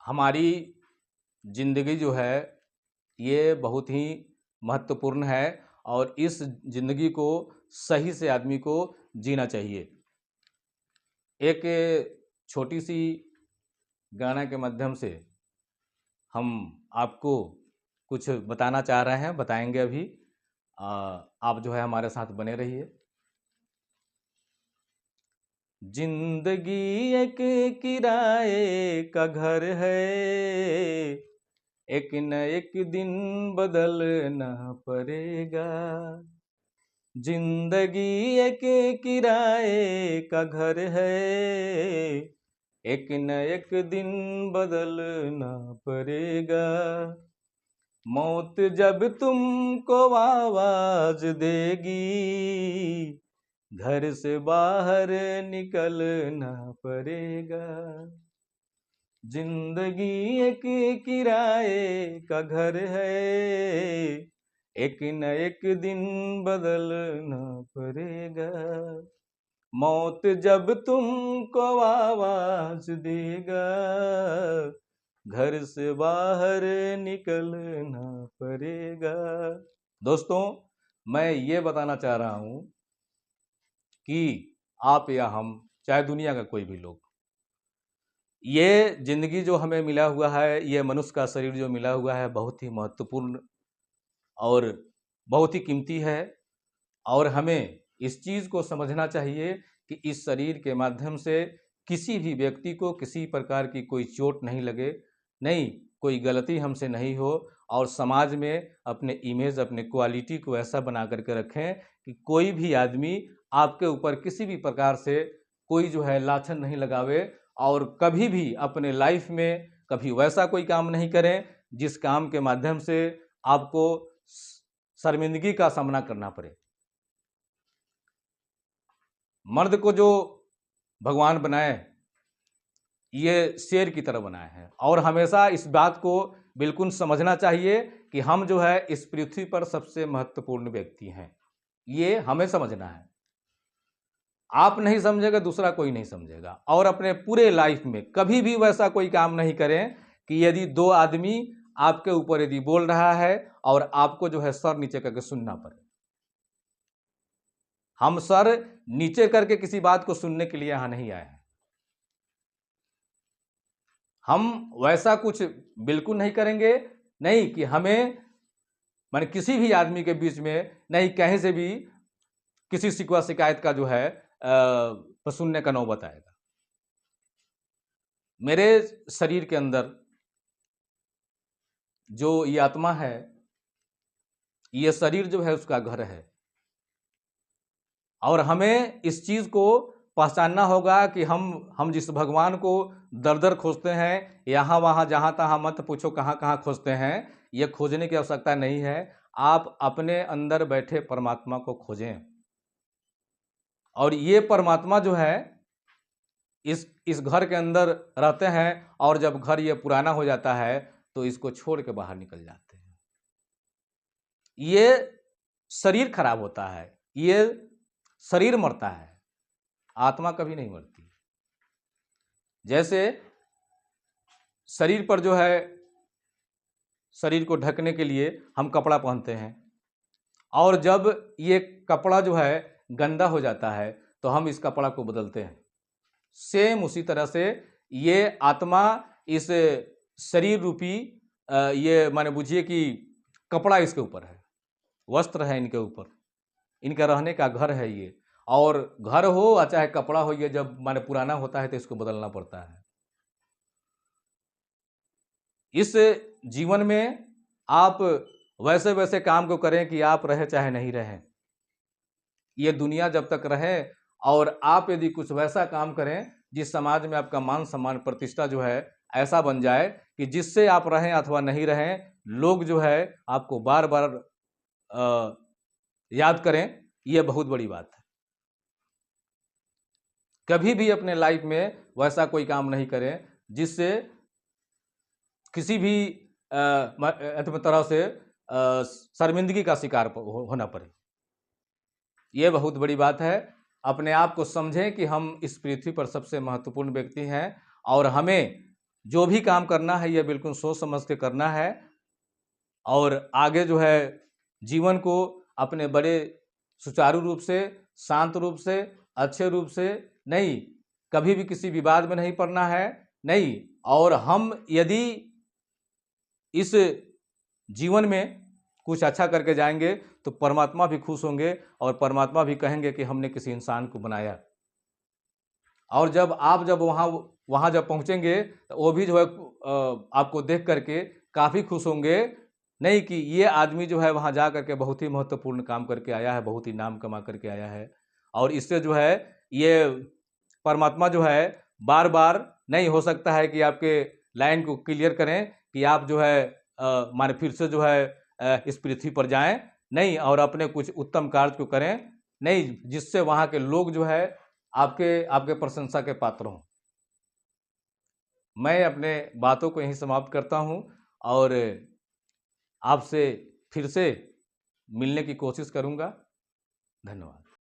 हमारी ज़िंदगी जो है ये बहुत ही महत्वपूर्ण है और इस ज़िंदगी को सही से आदमी को जीना चाहिए। एक छोटी सी गाना के माध्यम से हम आपको कुछ बताना चाह रहे हैं, बताएंगे अभी। आप जो है हमारे साथ बने रहिए। जिंदगी एक किराए का घर है, एक न एक दिन बदलना पड़ेगा। जिंदगी एक किराए का घर है, एक न एक दिन बदलना पड़ेगा। मौत जब तुमको आवाज देगी, घर से बाहर निकलना पड़ेगा। जिंदगी एक किराए का घर है, एक न एक दिन बदलना पड़ेगा। मौत जब तुमको आवाज देगा, घर से बाहर निकलना पड़ेगा। दोस्तों, मैं ये बताना चाह रहा हूं कि आप या हम, चाहे दुनिया का कोई भी लोग, ये जिंदगी जो हमें मिला हुआ है, ये मनुष्य का शरीर जो मिला हुआ है, बहुत ही महत्वपूर्ण और बहुत ही कीमती है। और हमें इस चीज़ को समझना चाहिए कि इस शरीर के माध्यम से किसी भी व्यक्ति को किसी प्रकार की कोई चोट नहीं लगे, नहीं कोई गलती हमसे नहीं हो, और समाज में अपने इमेज, अपने क्वालिटी को ऐसा बना करके रखें कि कोई भी आदमी आपके ऊपर किसी भी प्रकार से कोई जो है लाछन नहीं लगावे, और कभी भी अपने लाइफ में कभी वैसा कोई काम नहीं करें जिस काम के माध्यम से आपको शर्मिंदगी का सामना करना पड़े। मर्द को जो भगवान बनाए, ये शेर की तरह बनाए हैं, और हमेशा इस बात को बिल्कुल समझना चाहिए कि हम जो है इस पृथ्वी पर सबसे महत्वपूर्ण व्यक्ति हैं। ये हमें समझना है। आप नहीं समझेगा, दूसरा कोई नहीं समझेगा। और अपने पूरे लाइफ में कभी भी वैसा कोई काम नहीं करें कि यदि दो आदमी आपके ऊपर यदि बोल रहा है और आपको जो है सर नीचे करके सुनना पड़े। हम सर नीचे करके किसी बात को सुनने के लिए यहां नहीं आए हैं। हम वैसा कुछ बिल्कुल नहीं करेंगे, नहीं कि हमें माने किसी भी आदमी के बीच में नहीं कहीं से भी किसी शिकवा शिकायत का जो है सुनने का नौबत आएगा। मेरे शरीर के अंदर जो ये आत्मा है, ये शरीर जो है उसका घर है, और हमें इस चीज को पहचानना होगा कि हम जिस भगवान को दर दर खोजते हैं, यहाँ वहाँ जहाँ तहाँ मत पूछो कहाँ कहाँ खोजते हैं, ये खोजने की आवश्यकता नहीं है। आप अपने अंदर बैठे परमात्मा को खोजें, और ये परमात्मा जो है इस घर के अंदर रहते हैं, और जब घर ये पुराना हो जाता है तो इसको छोड़ के बाहर निकल जाते हैं। ये शरीर खराब होता है, ये शरीर मरता है, आत्मा कभी नहीं मरती। जैसे शरीर पर जो है, शरीर को ढकने के लिए हम कपड़ा पहनते हैं, और जब ये कपड़ा जो है गंदा हो जाता है तो हम इस कपड़ा को बदलते हैं। सेम उसी तरह से ये आत्मा इस शरीर रूपी ये माने बुझिए कि कपड़ा इसके ऊपर है, वस्त्र है इनके ऊपर, इनका रहने का घर है ये। और घर हो चाहे कपड़ा हो, ये जब माने पुराना होता है तो इसको बदलना पड़ता है। इस जीवन में आप वैसे वैसे काम को करें कि आप रहे चाहे नहीं रहें। ये दुनिया जब तक रहे, और आप यदि कुछ वैसा काम करें जिस समाज में आपका मान सम्मान प्रतिष्ठा जो है ऐसा बन जाए कि जिससे आप रहें अथवा नहीं रहें, लोग जो है आपको बार बार याद करें, ये बहुत बड़ी बात है। कभी भी अपने लाइफ में वैसा कोई काम नहीं करें जिससे किसी भी तरह से शर्मिंदगी का शिकार होना पड़े। ये बहुत बड़ी बात है। अपने आप को समझें कि हम इस पृथ्वी पर सबसे महत्वपूर्ण व्यक्ति हैं, और हमें जो भी काम करना है ये बिल्कुल सोच समझ के करना है, और आगे जो है जीवन को अपने बड़े सुचारू रूप से, शांत रूप से, अच्छे रूप से, नहीं कभी भी किसी विवाद में नहीं पड़ना है, नहीं। और हम यदि इस जीवन में कुछ अच्छा करके जाएंगे तो परमात्मा भी खुश होंगे, और परमात्मा भी कहेंगे कि हमने किसी इंसान को बनाया। और जब आप वहाँ जब पहुँचेंगे तो वो भी जो है आपको देख करके काफ़ी खुश होंगे, नहीं कि ये आदमी जो है वहाँ जा करके बहुत ही महत्वपूर्ण काम करके आया है, बहुत ही नाम कमा करके आया है। और इससे जो है ये परमात्मा जो है बार बार नहीं, हो सकता है कि आपके लाइन को क्लियर करें कि आप जो है माने फिर से जो है इस पृथ्वी पर जाएं, नहीं, और अपने कुछ उत्तम कार्य को करें, नहीं, जिससे वहाँ के लोग जो है आपके आपके प्रशंसा के पात्र हों। मैं अपने बातों को यहीं समाप्त करता हूं, और आपसे फिर से मिलने की कोशिश करूंगा। धन्यवाद।